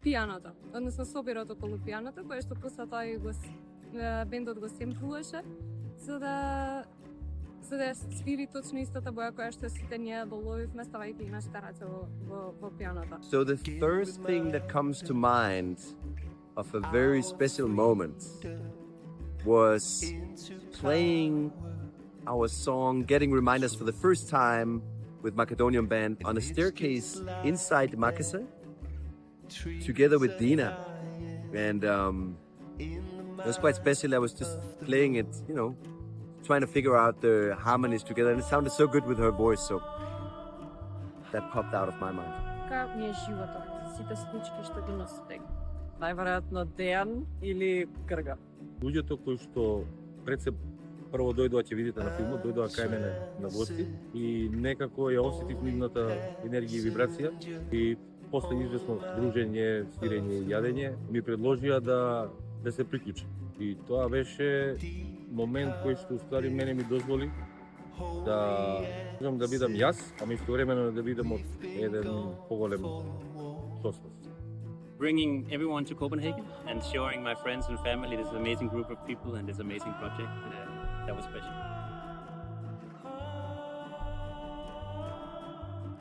пијаното, односно собирот околу пијаното, кое што после тоа и бендот го семплуваше, за да ја свири точно истата боја која што сите ние доловивме ставајќи и нашите раце во пијаното. So the first thing that comes to mind of a very special moment was playing our song Getting Reminders for the first time with Macedonian Band on a staircase inside Makasa together with Dina. And it was quite special. I was just playing it, you know, trying to figure out the harmonies together, and it sounded so good with her voice, so that popped out of my mind. Така ми е животот, сите случаи што ги носите. Најверојатно Дејан или Крга. Луѓето кои што пред се прво дојдоа ќе видите на филмот, дојдоа кај мене на гости и некако ја осетив нивната енергија и вибрација и после известно дружење, свирење и јадење ми предложија да се приклучи. И тоа беше момент кој што уствари мене ми дозволи да можам да бидам јас, ама истовремено да бидам од еден поголем состав. Bringing everyone to Copenhagen and showing my friends and family this amazing group of people and this amazing project, that was special.